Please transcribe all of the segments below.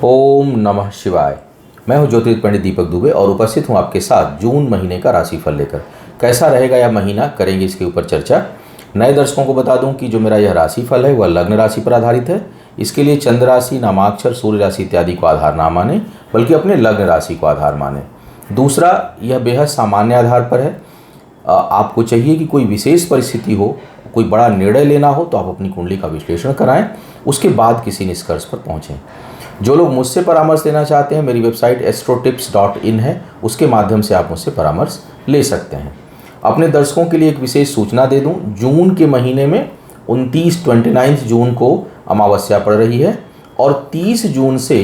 ओम नमः शिवाय। मैं हूं ज्योतिष पंडित दीपक दुबे और उपस्थित हूं आपके साथ जून महीने का राशिफल लेकर। कैसा रहेगा यह महीना, करेंगे इसके ऊपर चर्चा। नए दर्शकों को बता दूं कि जो मेरा यह राशिफल है वह लग्न राशि पर आधारित है। इसके लिए चंद्र राशि, नामाक्षर, सूर्य राशि इत्यादि को आधार ना माने, बल्कि अपने लग्न राशि को आधार माने। दूसरा, यह बेहद सामान्य आधार पर है। आपको चाहिए कि कोई विशेष परिस्थिति हो, कोई बड़ा निर्णय लेना हो, तो आप अपनी कुंडली का विश्लेषण कराएं, उसके बाद किसी निष्कर्ष पर पहुंचें। जो लोग मुझसे परामर्श लेना चाहते हैं, मेरी वेबसाइट astrotips.in है, उसके माध्यम से आप मुझसे परामर्श ले सकते हैं। अपने दर्शकों के लिए एक विशेष सूचना दे दूं, जून के महीने में 29 जून को अमावस्या पड़ रही है और 30 जून से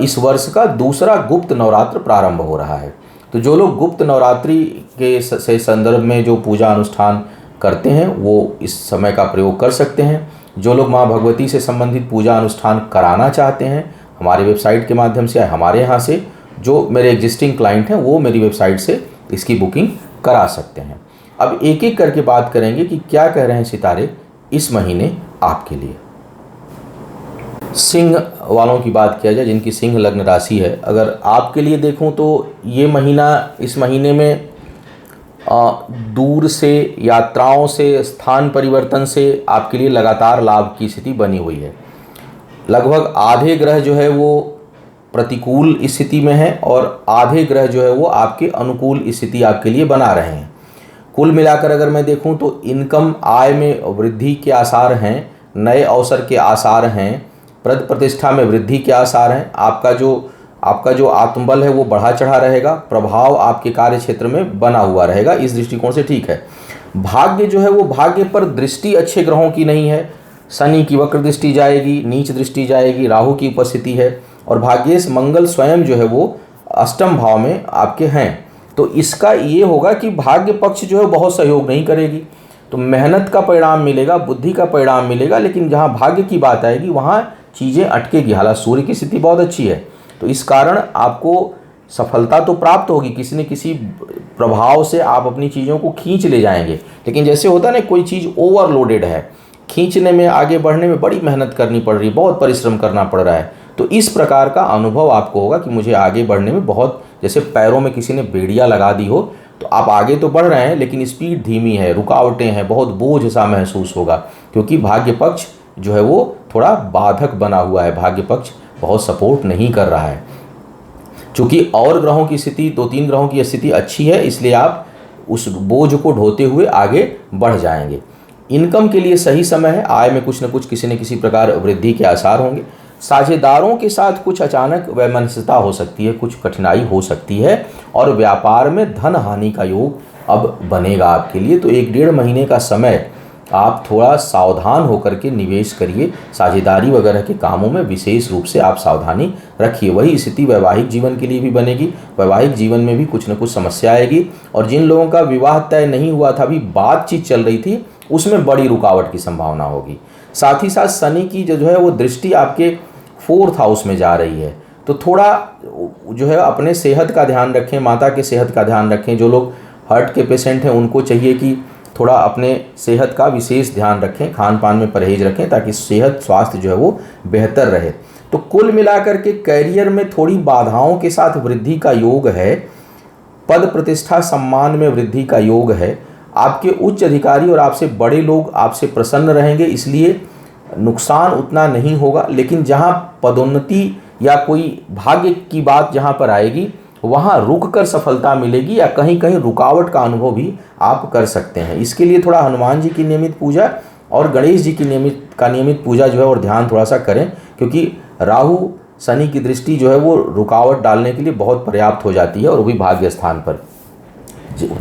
इस वर्ष का दूसरा गुप्त नवरात्र प्रारंभ हो रहा है। तो जो लोग गुप्त नवरात्रि के से संदर्भ में जो पूजा अनुष्ठान करते हैं वो इस समय का प्रयोग कर सकते हैं। जो लोग माँ भगवती से संबंधित पूजा अनुष्ठान कराना चाहते हैं, हमारे वेबसाइट के माध्यम से, हमारे यहाँ से जो मेरे एग्जिस्टिंग क्लाइंट हैं वो मेरी वेबसाइट से इसकी बुकिंग करा सकते हैं। अब एक एक करके बात करेंगे कि क्या कह रहे हैं सितारे इस महीने आपके लिए। सिंह वालों की बात किया जाए, जिनकी सिंह लग्न राशि है, अगर आपके लिए देखूं तो ये महीना, इस महीने में दूर से, यात्राओं से, स्थान परिवर्तन से आपके लिए लगातार लाभ की स्थिति बनी हुई है। लगभग आधे ग्रह जो है वो प्रतिकूल स्थिति में है और आधे ग्रह जो है वो आपके अनुकूल स्थिति आपके लिए बना रहे हैं। कुल मिलाकर अगर मैं देखूं तो इनकम, आय में वृद्धि के आसार हैं, नए अवसर के आसार हैं, पद प्रतिष्ठा में वृद्धि के आसार हैं। आपका जो आत्मबल है वो बढ़ा चढ़ा रहेगा, प्रभाव आपके कार्य क्षेत्र में बना हुआ रहेगा। इस दृष्टिकोण से ठीक है। भाग्य जो है वो, भाग्य पर दृष्टि अच्छे ग्रहों की नहीं है। शनि की वक्र दृष्टि जाएगी, नीच दृष्टि जाएगी, राहु की उपस्थिति है और भाग्येश मंगल स्वयं जो है वो अष्टम भाव में आपके हैं। तो इसका ये होगा कि भाग्य पक्ष जो है बहुत सहयोग नहीं करेगी, तो मेहनत का परिणाम मिलेगा, बुद्धि का परिणाम मिलेगा, लेकिन जहाँ भाग्य की बात आएगी वहाँ चीज़ें अटकेगी। हालांकि सूर्य की स्थिति बहुत अच्छी है, तो इस कारण आपको सफलता तो प्राप्त होगी, किसी न किसी प्रभाव से आप अपनी चीज़ों को खींच ले जाएंगे। लेकिन जैसे होता है ना, कोई चीज़ ओवरलोडेड है, खींचने में, आगे बढ़ने में बड़ी मेहनत करनी पड़ रही है, बहुत परिश्रम करना पड़ रहा है, तो इस प्रकार का अनुभव आपको होगा कि मुझे आगे बढ़ने में बहुत, जैसे पैरों में किसी ने बेड़ियाँ लगा दी हो, तो आप आगे तो बढ़ रहे हैं लेकिन स्पीड धीमी है, रुकावटें हैं, बहुत बोझ सा महसूस होगा, क्योंकि भाग्य पक्ष जो है वो थोड़ा बाधक बना हुआ है। भाग्य पक्ष बहुत सपोर्ट नहीं कर रहा है। चूँकि और ग्रहों की स्थिति, 2-3 ग्रहों की स्थिति अच्छी है, इसलिए आप उस बोझ को ढोते हुए आगे बढ़ जाएंगे। इनकम के लिए सही समय है, आय में कुछ न कुछ, किसी न किसी प्रकार वृद्धि के आसार होंगे। साझेदारों के साथ कुछ अचानक वैमनस्यता हो सकती है, कुछ कठिनाई हो सकती है और व्यापार में धन हानि का योग अब बनेगा आपके लिए। तो 1-1.5 महीने का समय आप थोड़ा सावधान होकर के निवेश करिए। साझेदारी वगैरह के कामों में विशेष रूप से आप सावधानी रखिए। वही स्थिति वैवाहिक जीवन के लिए भी बनेगी। वैवाहिक जीवन में भी कुछ न कुछ समस्या आएगी और जिन लोगों का विवाह तय नहीं हुआ था, अभी बातचीत चल रही थी, उसमें बड़ी रुकावट की संभावना होगी। साथ ही साथ शनि की जो है वो दृष्टि आपके 4th हाउस में जा रही है, तो थोड़ा जो है अपने सेहत का ध्यान रखें, माता के सेहत का ध्यान रखें। जो लोग हार्ट के पेशेंट हैं उनको चाहिए कि थोड़ा अपने सेहत का विशेष ध्यान रखें, खान पान में परहेज रखें, ताकि सेहत, स्वास्थ्य जो है वो बेहतर रहे। तो कुल मिलाकर के कैरियर में थोड़ी बाधाओं के साथ वृद्धि का योग है। पद प्रतिष्ठा, सम्मान में वृद्धि का योग है। आपके उच्च अधिकारी और आपसे बड़े लोग आपसे प्रसन्न रहेंगे, इसलिए नुकसान उतना नहीं होगा। लेकिन जहाँ पदोन्नति या कोई भाग्य की बात जहाँ पर आएगी, वहाँ रुककर सफलता मिलेगी या कहीं कहीं रुकावट का अनुभव भी आप कर सकते हैं। इसके लिए थोड़ा हनुमान जी की नियमित पूजा और गणेश जी की नियमित पूजा जो है और ध्यान थोड़ा सा करें, क्योंकि राहु शनि की दृष्टि जो है वो रुकावट डालने के लिए बहुत पर्याप्त हो जाती है, और वो भी भाग्य स्थान पर,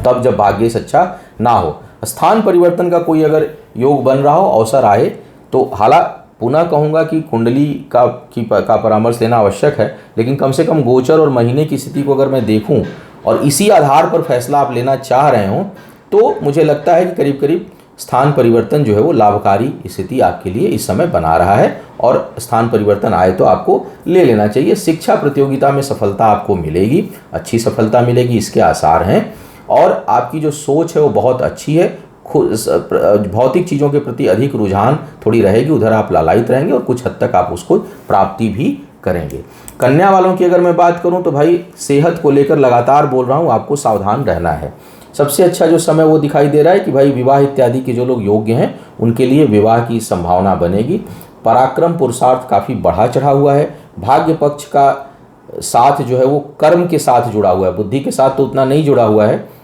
तब जब भाग्य अच्छा ना हो। स्थान परिवर्तन का कोई अगर योग बन रहा हो, अवसर आए, तो हालांकि पुनः कहूँगा कि कुंडली का परामर्श लेना आवश्यक है, लेकिन कम से कम गोचर और महीने की स्थिति को अगर मैं देखूं और इसी आधार पर फैसला आप लेना चाह रहे हो, तो मुझे लगता है कि करीब करीब स्थान परिवर्तन जो है वो लाभकारी स्थिति आपके लिए इस समय बना रहा है, और स्थान परिवर्तन आए तो आपको ले लेना चाहिए। शिक्षा प्रतियोगिता में सफलता आपको मिलेगी, अच्छी सफलता मिलेगी, इसके आसार हैं। और आपकी जो सोच है वो बहुत अच्छी है, भौतिक चीज़ों के प्रति अधिक रुझान थोड़ी रहेगी, उधर आप लालायित रहेंगे और कुछ हद तक आप उसको प्राप्ति भी करेंगे। कन्या वालों की अगर मैं बात करूं तो भाई सेहत को लेकर लगातार बोल रहा हूं, आपको सावधान रहना है। सबसे अच्छा जो समय वो दिखाई दे रहा है कि भाई विवाह इत्यादि के जो लोग योग्य हैं उनके लिए विवाह की संभावना बनेगी। पराक्रम पुरुषार्थ काफ़ी बढ़ा चढ़ा हुआ है। भाग्य पक्ष का साथ जो है वो कर्म के साथ जुड़ा हुआ है, बुद्धि के साथ तो उतना नहीं जुड़ा हुआ है।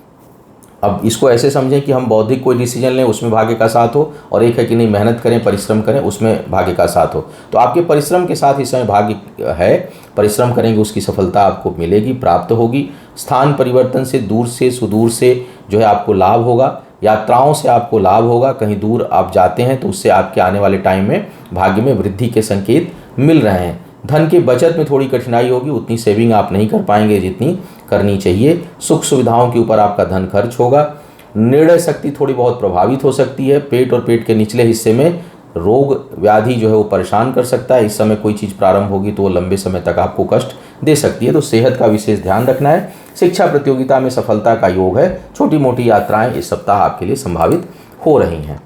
अब इसको ऐसे समझें कि हम बौद्धिक कोई डिसीजन लें उसमें भाग्य का साथ हो, और एक है कि नहीं मेहनत करें परिश्रम करें उसमें भाग्य का साथ हो। तो आपके परिश्रम के साथ इस समय भाग्य है, परिश्रम करेंगे उसकी सफलता आपको मिलेगी, प्राप्त होगी। स्थान परिवर्तन से दूर से सुदूर से जो है आपको लाभ होगा, यात्राओं से आपको लाभ होगा। कहीं दूर आप जाते हैं तो उससे आपके आने वाले टाइम में भाग्य में वृद्धि के संकेत मिल रहे हैं। धन की बचत में थोड़ी कठिनाई होगी, उतनी सेविंग आप नहीं कर पाएंगे जितनी करनी चाहिए। सुख सुविधाओं के ऊपर आपका धन खर्च होगा। निर्णय शक्ति थोड़ी बहुत प्रभावित हो सकती है। पेट और पेट के निचले हिस्से में रोग व्याधि जो है वो परेशान कर सकता है। इस समय कोई चीज़ प्रारंभ होगी तो वो लंबे समय तक आपको कष्ट दे सकती है, तो सेहत का विशेष ध्यान रखना है। शिक्षा प्रतियोगिता में सफलता का योग है। छोटी मोटी यात्राएं इस सप्ताह आपके लिए संभावित हो रही हैं,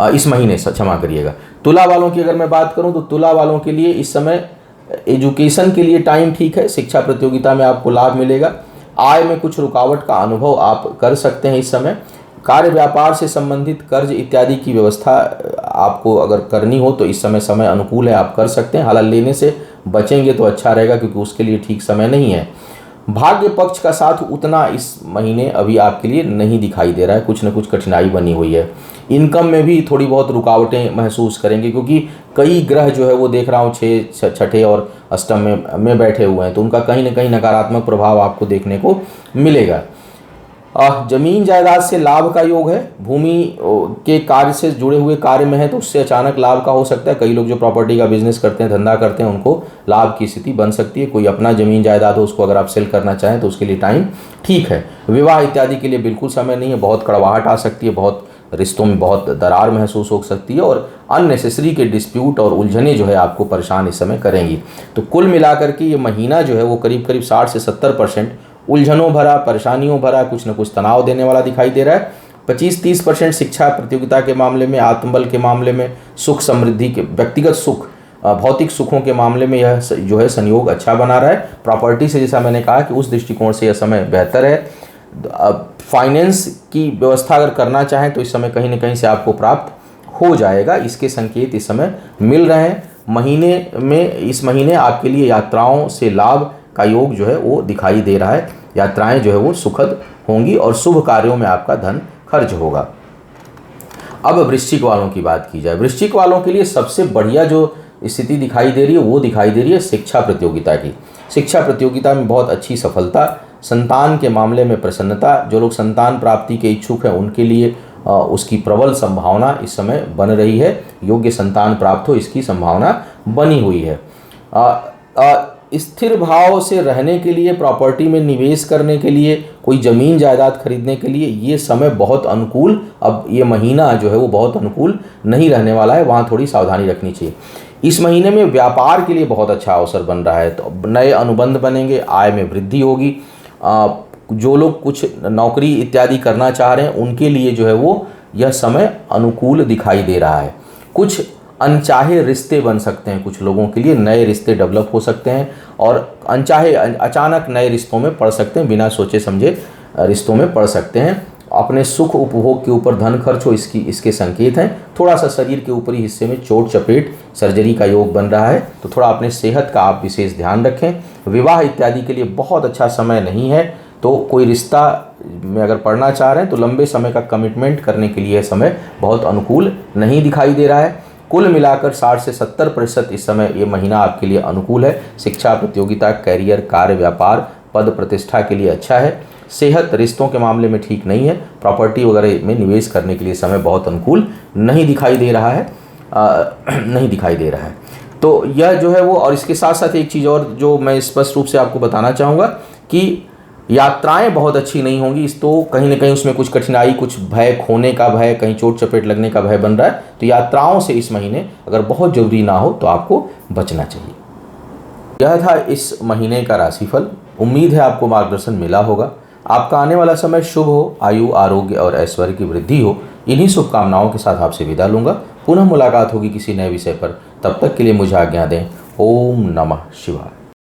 इस महीने से, क्षमा करिएगा। तुला वालों की अगर मैं बात करूं तो तुला वालों के लिए इस समय एजुकेशन के लिए टाइम ठीक है। शिक्षा प्रतियोगिता में आपको लाभ मिलेगा। आय में कुछ रुकावट का अनुभव आप कर सकते हैं इस समय। कार्य व्यापार से संबंधित कर्ज इत्यादि की व्यवस्था आपको अगर करनी हो तो इस समय अनुकूल है, आप कर सकते हैं। हालांकि लेने से बचेंगे तो अच्छा रहेगा क्योंकि उसके लिए ठीक समय नहीं है। भाग्य पक्ष का साथ उतना इस महीने अभी आपके लिए नहीं दिखाई दे रहा है, कुछ न कुछ कठिनाई बनी हुई है। इनकम में भी थोड़ी बहुत रुकावटें महसूस करेंगे क्योंकि कई ग्रह जो है वो देख रहा हूँ 6, छठे और अष्टम में बैठे हुए हैं, तो उनका कहीं न कहीं नकारात्मक प्रभाव आपको देखने को मिलेगा। जमीन जायदाद से लाभ का योग है। भूमि के कार्य से जुड़े हुए कार्य में है तो उससे अचानक लाभ का हो सकता है। कई लोग जो प्रॉपर्टी का बिजनेस करते हैं, धंधा करते हैं, उनको लाभ की स्थिति बन सकती है। कोई अपना जमीन जायदाद हो उसको अगर आप सेल करना चाहें तो उसके लिए टाइम ठीक है। विवाह इत्यादि के लिए बिल्कुल समय नहीं है। बहुत कड़वाहट आ सकती है, बहुत रिश्तों में बहुत दरार महसूस हो सकती है और अननेसेसरी के डिस्प्यूट और उलझने जो है आपको परेशान इस समय करेंगी। तो कुल मिलाकर के ये महीना जो है वो करीब 60 से 70% उलझनों भरा, परेशानियों भरा, कुछ न कुछ तनाव देने वाला दिखाई दे रहा है। 25-30% शिक्षा प्रतियोगिता के मामले में, आत्मबल के मामले में, सुख समृद्धि के, व्यक्तिगत सुख, भौतिक सुखों के मामले में यह जो है संयोग अच्छा बना रहा है। प्रॉपर्टी से जैसा मैंने कहा कि उस दृष्टिकोण से यह समय बेहतर है। फाइनेंस की व्यवस्था अगर करना चाहें तो इस समय कहीं न कहीं से आपको प्राप्त हो जाएगा, इसके संकेत इस समय मिल रहे हैं। इस महीने आपके लिए यात्राओं से लाभ का योग जो है वो दिखाई दे रहा है। यात्राएं जो है वो सुखद होंगी और शुभ कार्यों में आपका धन खर्च होगा। अब वृश्चिक वालों की बात की जाए। वृश्चिक वालों के लिए सबसे बढ़िया जो स्थिति दिखाई दे रही है वो दिखाई दे रही है शिक्षा प्रतियोगिता की। शिक्षा प्रतियोगिता में बहुत अच्छी सफलता, संतान के मामले में प्रसन्नता। जो लोग संतान प्राप्ति के इच्छुक हैं उनके लिए उसकी प्रबल संभावना इस समय बन रही है। योग्य संतान प्राप्त हो इसकी संभावना बनी हुई है। स्थिर भाव से रहने के लिए, प्रॉपर्टी में निवेश करने के लिए, कोई ज़मीन जायदाद खरीदने के लिए ये समय बहुत अनुकूल, अब ये महीना जो है वो बहुत अनुकूल नहीं रहने वाला है, वहाँ थोड़ी सावधानी रखनी चाहिए। इस महीने में व्यापार के लिए बहुत अच्छा अवसर बन रहा है, तो नए अनुबंध बनेंगे, आय में वृद्धि होगी। जो लोग कुछ नौकरी इत्यादि करना चाह रहे हैं उनके लिए जो है वो यह समय अनुकूल दिखाई दे रहा है। कुछ अनचाहे रिश्ते बन सकते हैं, कुछ लोगों के लिए नए रिश्ते डेवलप हो सकते हैं और अनचाहे अचानक नए रिश्तों में पड़ सकते हैं, बिना सोचे समझे रिश्तों में पड़ सकते हैं। अपने सुख उपभोग के ऊपर धन खर्च हो इसके संकेत हैं। थोड़ा सा शरीर के ऊपरी हिस्से में चोट चपेट सर्जरी का योग बन रहा है, तो थोड़ा अपने सेहत का आप विशेष ध्यान रखें। विवाह इत्यादि के लिए बहुत अच्छा समय नहीं है, तो कोई रिश्ता में अगर पढ़ना चाह रहे हैं तो लंबे समय का कमिटमेंट करने के लिए समय बहुत अनुकूल नहीं दिखाई दे रहा है। कुल मिलाकर 60 से 70% इस समय ये महीना आपके लिए अनुकूल है। शिक्षा प्रतियोगिता, कैरियर, कार्य, व्यापार, पद प्रतिष्ठा के लिए अच्छा है। सेहत, रिश्तों के मामले में ठीक नहीं है। प्रॉपर्टी वगैरह में निवेश करने के लिए समय बहुत अनुकूल नहीं दिखाई दे रहा है। तो यह जो है वो, और इसके साथ साथ एक चीज़ और जो मैं स्पष्ट रूप से आपको बताना चाहूँगा कि यात्राएं बहुत अच्छी नहीं होंगी। इस तो कहीं ना कहीं उसमें कुछ कठिनाई, कुछ भय, खोने का भय, कहीं चोट चपेट लगने का भय बन रहा है। तो यात्राओं से इस महीने अगर बहुत जरूरी ना हो तो आपको बचना चाहिए। यह था इस महीने का राशिफल। उम्मीद है आपको मार्गदर्शन मिला होगा। आपका आने वाला समय शुभ हो, आयु, आरोग्य और ऐश्वर्य की वृद्धि हो। इन्हीं शुभकामनाओं के साथ आपसे विदा लूंगा। पुनः मुलाकात होगी किसी नए विषय पर। तब तक के लिए मुझे आज्ञा दें। ओम नमः शिवाय।